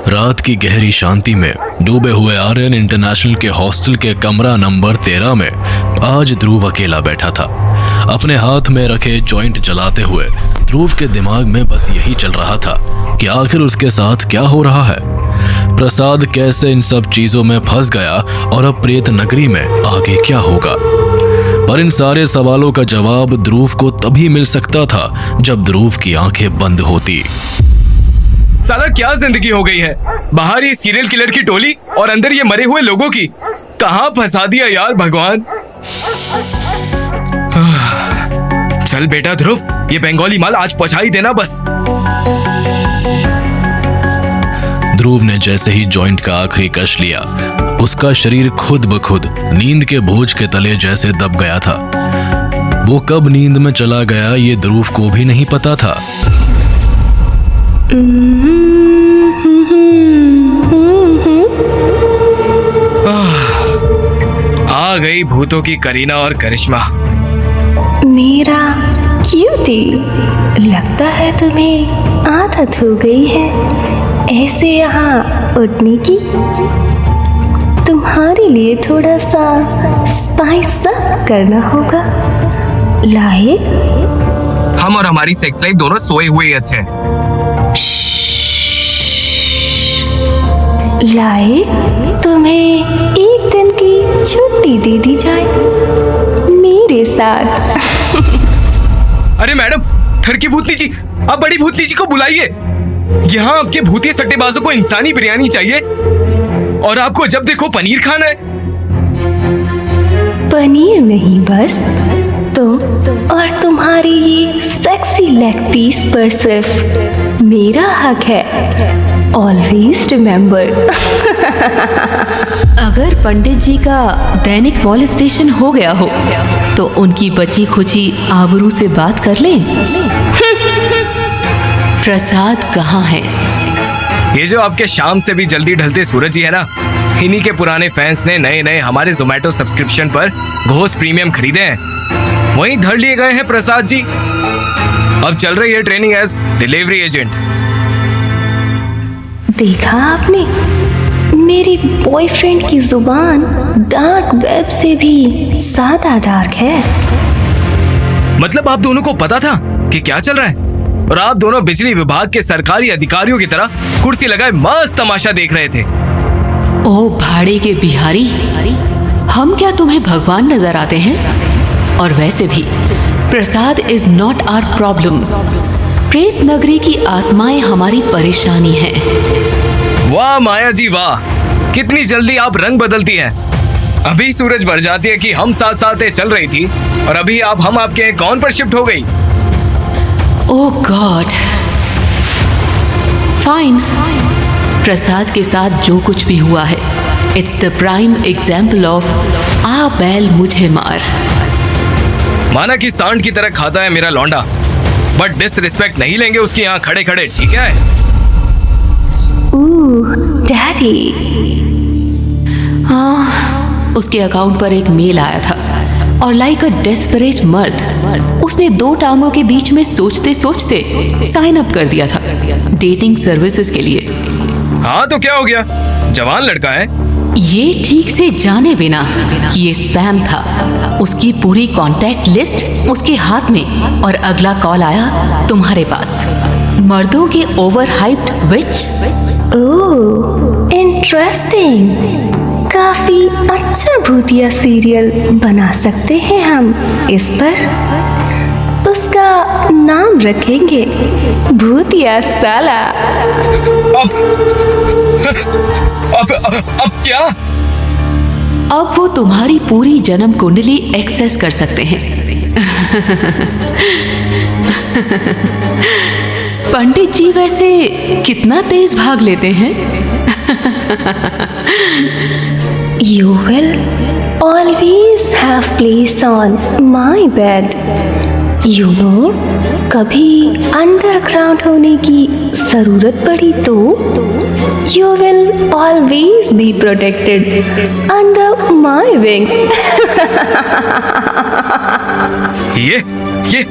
रात की गहरी शांति में डूबे हुए आर्यन इंटरनेशनल के हॉस्टल के कमरा नंबर 13 में आज ध्रुव अकेला बैठा था। अपने हाथ में रखे जॉइंट जलाते हुए ध्रुव के दिमाग में बस यही चल रहा था कि आखिर उसके साथ क्या हो रहा है। प्रसाद कैसे इन सब चीजों में फंस गया और अब प्रेत नगरी में आगे क्या होगा। पर इन सारे सवालों का जवाब ध्रुव को तभी मिल सकता था जब ध्रुव की आंखें बंद होती। साला क्या जिंदगी हो गई है, बाहर ये सीरियल किलर की टोली और अंदर ये मरे हुए लोगों की। कहां फंसा दिया यार भगवान। चल बेटा ध्रुव, ये बंगाली माल आज पहुंचा ही देना बस। ध्रुव ने जैसे ही जॉइंट का आखिरी कश लिया, उसका शरीर खुद ब खुद नींद के बोझ के तले जैसे दब गया था। वो कब नींद में चला गया ये ध्रुव को भी नहीं पता था। आ गई भूतों की करीना और करिश्मा। मेरा क्यूटी, लगता है तुम्हें आदत हो गई है ऐसे यहाँ उठने की। तुम्हारे लिए थोड़ा सा स्पाइस अप करना होगा। लाए? हम और हमारी सेक्स लाइफ दोनों सोए हुए ही अच्छे हैं। लाए, तुम्हें एक दिन की छुट्टी दे दी जाए मेरे साथ। अरे मैडम, घर की भूतनी जी, आप बड़ी भूतनी जी को बुलाइए। यहाँ आपके भूतिया सट्टेबाजों को इंसानी बिरयानी चाहिए और आपको जब देखो पनीर खाना है। पनीर नहीं बस तो और तुम्हारी ये सेक्सी लेग पीस पर सिर्फ मेरा हक है। Always remember. अगर पंडित जी का दैनिक मॉलेस्टेशन हो गया हो तो उनकी बची खुची आबरू से बात कर लें। प्रसाद कहाँ है? ये जो आपके शाम से भी जल्दी ढलते सूरज जी है ना, इन्हीं के पुराने फैंस ने नए नए हमारे जोमेटो सब्सक्रिप्शन पर घोष प्रीमियम खरीदे हैं। वहीं धर लिए गए हैं प्रसाद जी। अब चल रही है ट्रेनिंग एज डिलीवरी एजेंट। देखा आपने, मेरी बॉयफ्रेंड की जुबान डार्क वेब से भी ज्यादा डार्क है। मतलब आप दोनों को पता था कि क्या चल रहा है और आप दोनों बिजली विभाग के सरकारी अधिकारियों की तरह कुर्सी लगाए मस्त तमाशा देख रहे थे। ओ भाड़े के बिहारी, हम क्या तुम्हें भगवान नजर आते हैं? और वैसे भी प्रसाद इज नॉट आवर प्रॉब्लम। प्रेत नगरी की आत्माएं हमारी परेशानी है। वाह माया जी वाह, कितनी जल्दी आप रंग बदलती हैं। अभी सूरज भर जाती है कि हम साथ साथ चल रही थी और अभी आप हम आपके कौन पर शिफ्ट हो गई। ओह गॉड। फाइन, प्रसाद के साथ जो कुछ भी हुआ है it's the prime example of आ बैल मुझे मार। माना कि सांड की तरह खाता है मेरा लौंडा, बट डिसरिस्पेक्ट नहीं लेंगे उसकी यहाँ खड़े खड़े, ठीक है? डैडी। हाँ, उसके अकाउंट पर एक मेल आया था और लाइक अ डेस्परेट मर्द उसने दो टांगों के बीच में सोचते सोचते साइन अप कर दिया था डेटिंग सर्विसेज के लिए। हाँ तो क्या हो गया, जवान लड़का है। ये ठीक से जाने बिना कि ये स्पैम था। उसकी पूरी कांटेक्ट लिस्ट उसके हाथ में और अगला कॉल आया तुम्हारे पास, मर्दों के ओवर हाइप्ड विच। ओह इंटरेस्टिंग, काफी अच्छा भूतिया सीरियल बना सकते हैं हम इस पर। उसका नाम रखेंगे भूतिया साला। अब क्या? अब वो तुम्हारी पूरी जन्म कुंडली एक्सेस कर सकते हैं। पंडित जी वैसे कितना तेज भाग लेते हैं? You will always have place on my bed. You know, कभी अंडरग्राउंड होने की जरूरत पड़ी तो you will always be protected under my wings. ये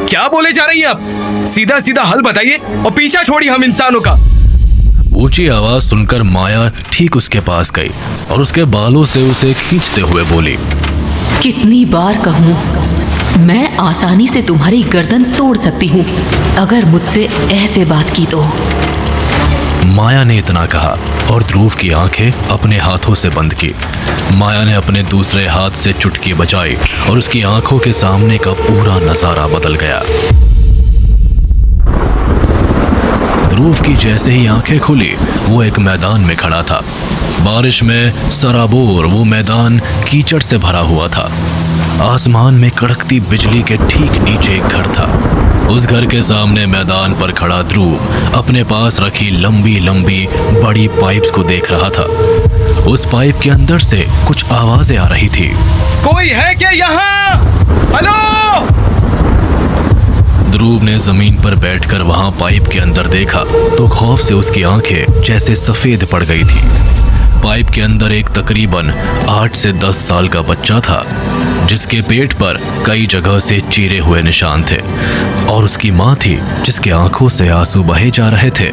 क्या बोले जा रही हैं आप? सीधा सीधा हल बताइए और पीछा छोड़िए हम इंसानों का। ऊंची आवाज सुनकर माया ठीक उसके पास गई और उसके बालों से उसे खींचते हुए बोली, कितनी बार कहूँ, मैं आसानी से तुम्हारी गर्दन तोड़ सकती हूँ अगर मुझसे ऐसे बात की तो। माया ने इतना कहा और ध्रुव की आंखें अपने हाथों से बंद की। माया ने अपने दूसरे हाथ से चुटकी बजाई और उसकी आंखों के सामने का पूरा नजारा बदल गया। ध्रुव की जैसे ही आंखें खुली वो एक मैदान में खड़ा था। बारिश में सराबोर वो मैदान कीचड़ से भरा हुआ था। आसमान में कड़कती बिजली के ठीक नीचे एक घर था। उस घर के सामने मैदान पर खड़ा ध्रुव अपने पास रखी लंबी लंबी बड़ी पाइप्स को देख रहा था। उस पाइप के अंदर से कुछ आवाजें आ रही थी। कोई है क्या यहाँ? हेलो! ध्रुव ने जमीन पर बैठकर वहां पाइप के अंदर देखा तो खौफ से उसकी आंखें जैसे सफेद पड़ गई थी। पाइप के अंदर एक तकरीबन 8 से 10 साल का बच्चा था जिसके पेट पर कई जगह से चीरे हुए निशान थे और उसकी माँ थी जिसके आंखों से आंसू बहे जा रहे थे।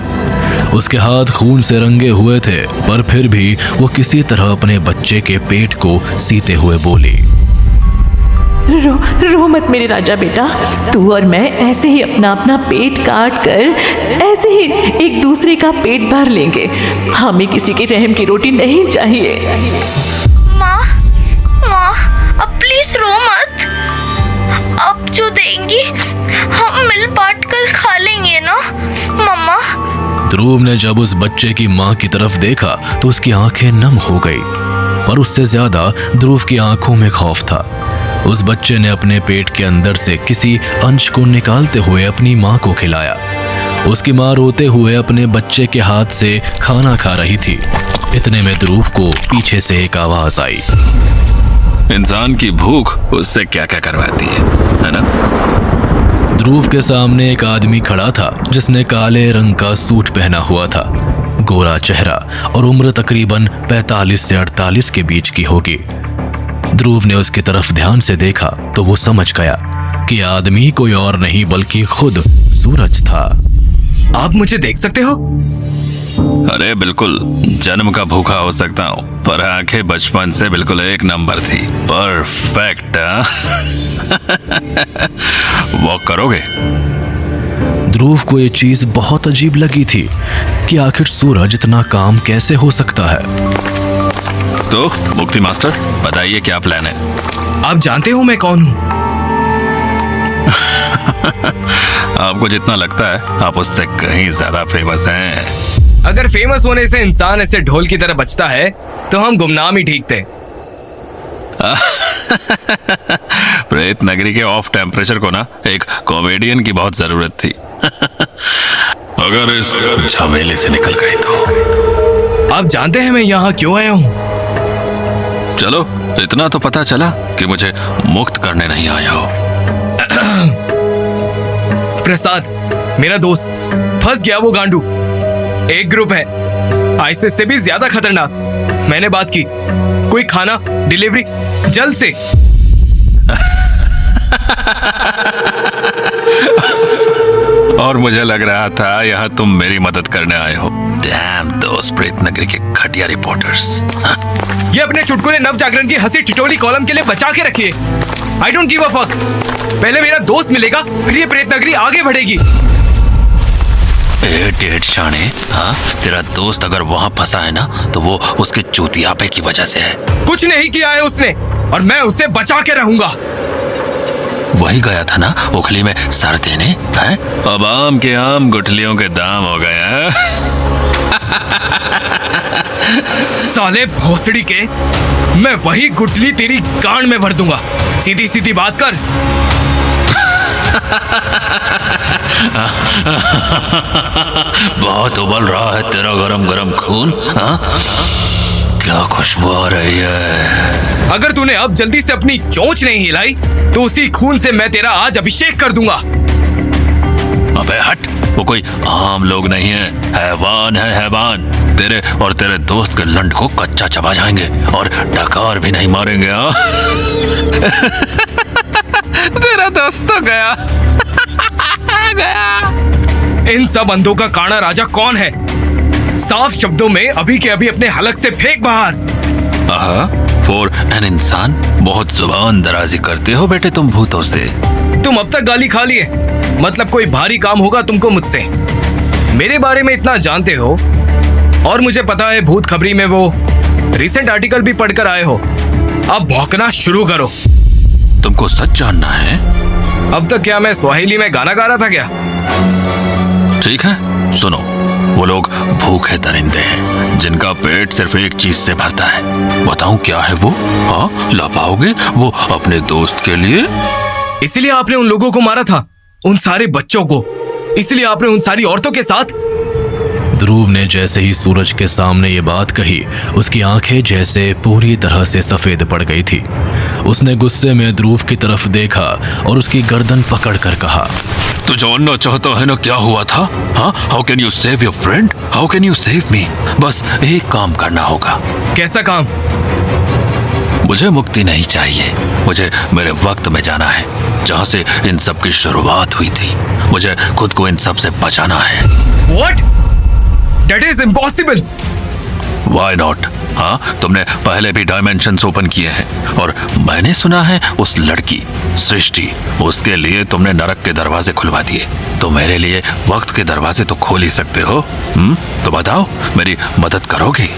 उसके हाथ खून से रंगे हुए थे पर फिर भी वो किसी तरह अपने बच्चे के पेट को सीते हुए बोली, रो मत मेरे राजा बेटा, तू और मैं ऐसे ही अपना अपना पेट काट कर ऐसे ही एक दूसरे का पेट भर लेंगे। हमें किसी के रहम की रोटी नहीं चाहिए। माँ, अब प्लीज रो मत। अब जो देंगी हम मिल बांट कर खा लेंगे ना मम्मा। ध्रुव ने जब उस बच्चे की माँ की तरफ देखा तो उसकी आंखें नम हो गई, पर उससे ज्यादा ध्रुव की आंखों में खौफ था। उस बच्चे ने अपने पेट के अंदर से किसी अंश को निकालते हुए अपनी माँ को खिलाया। उसकी माँ रोते हुए अपने बच्चे के हाथ से खाना खा रही थी। इतने में ध्रुव को पीछे से एक आवाज आई, इंसान की भूख उससे क्या क्या करवाती है ना? ध्रुव के सामने एक आदमी खड़ा था जिसने काले रंग का सूट पहना हुआ था। गोरा चेहरा और उम्र तकरीबन 45 से 48 के बीच की होगी। ध्रुव ने उसकी तरफ ध्यान से देखा तो वो समझ गया कि आदमी कोई और नहीं बल्कि खुद सूरज था। आप मुझे देख सकते हो? अरे बिल्कुल, जन्म का भूखा हो सकता हूँ पर आंखें बचपन से बिल्कुल एक नंबर थी। परफेक्ट। वॉक करोगे? ध्रुव को ये चीज बहुत अजीब लगी थी कि आखिर सूरज इतना काम कैसे हो सकता है। तो मुक्ति मास्टर बताइए क्या प्लान है? आप जानते हो मैं कौन हूँ? आपको जितना लगता है आप उससे कहीं ज्यादा फेमस हैं। अगर फेमस होने से इंसान ऐसे ढोल की तरह बचता है तो हम गुमनाम ही ठीक थे। प्रेत नगरी के ऑफ टेम्परेचर को ना एक कॉमेडियन की बहुत जरूरत थी। अगर इस झमेले से निकल गए तो। आप जानते हैं मैं यहाँ क्यों आया हूँ? चलो इतना तो पता चला कि मुझे मुक्त करने नहीं आया हो। प्रसाद मेरा दोस्त फंस गया। वो गांडू एक ग्रुप है आईसिस से भी ज्यादा खतरनाक। मैंने बात की, कोई खाना डिलीवरी जल्द से। और मुझे लग रहा था यहाँ तुम मेरी मदद करने आए हो। डैम दोस्त प्रेत नगरी के घटिया रिपोर्टर्स। ये अपने चुटकुले नव जागरण की हंसी टिटोली कॉलम के लिए बचा के रखिए। I don't give a fuck. पहले मेरा दोस्त मिलेगा फिर ये प्रेत नगरी आगे बढ़ेगी। डेढ़ शाने, हाँ तेरा दोस्त अगर वहाँ फंसा है ना तो वो उसके चूतियापे की वजह से है। कुछ नहीं किया है उसने और मैं उसे बचा के रहूंगा। वही गया था ना उखली में सर देने हैं? अब आम के आम गुठलियों के दाम हो गया। साले भोसड़ी के, मैं वही गुठली तेरी गांड में भर दूंगा। सीधी सीधी बात कर। बहुत उबल रहा है तेरा गरम गरम खून। हाँ? क्या खुशबू आ रही है। अगर तूने अब जल्दी से अपनी चोंच नहीं हिलाई तो उसी खून से मैं तेरा आज अभिषेक कर दूंगा। अबे हट, वो कोई आम लोग नहीं है, हैवान है हैवान। तेरे और तेरे दोस्त के लंड को कच्चा चबा जाएंगे और डकार भी नहीं मारेंगे। तेरा दोस्त तो गया। गया। इन सब अंधों का काना राजा कौन है? साफ शब्दों में अभी के अभी अपने हलक से फेंक बाहर। फॉर एन इंसान बहुत जुबान दराजी करते हो बेटे तुम भूतों से। तुम अब तक गाली खा लिए, मतलब कोई भारी काम होगा तुमको मुझसे। मेरे बारे में इतना जानते हो और मुझे पता है भूत खबरी में वो रिसेंट आर्टिकल भी पढ़कर आए हो। अब भौंकना शुरू करो। तुमको सच जानना है? अब तक क्या मैं स्वाहिली में गाना गा रहा था क्या? ठीक है, सुनो। वो लोग भूखे दरिंदे हैं जिनका पेट सिर्फ एक चीज से भरता है। बताऊं क्या है वो? हाँ, ला पाओगे वो अपने दोस्त के लिए? इसलिए आपने उन लोगों को मारा था, उन सारे बच्चों को। इसलिए आपने उन सारी औरतों के साथ। ध्रुव ने जैसे ही सूरज के सामने ये बात कही, उसकी आंखें जैसे पूरी तरह से सफेद पड़ गई थी। उसने गुस्से में ध्रुव की तरफ देखा और उसकी गर्दन पकड़कर कहा, तू जानना चाहता है ना क्या हुआ था? हाँ, how can you save your friend? How can you save me? बस एक काम करना होगा। कैसा काम? मुझे मुक्ति नहीं चाहिए, मुझे मेरे वक्त में जाना है जहाँ से इन सब की शुरुआत हुई थी। मुझे खुद को इन सब से बचाना है। What? That is impossible. Why not? हाँ, तुमने पहले भी डायमेंशंस ओपन किए हैं और मैंने सुना है उस लड़की सृष्टि, उसके लिए तुमने नरक के दरवाजे खुलवा दिए। तो मेरे लिए वक्त के दरवाजे तो खोल ही सकते हो। तो बताओ, मेरी मदद करोगे?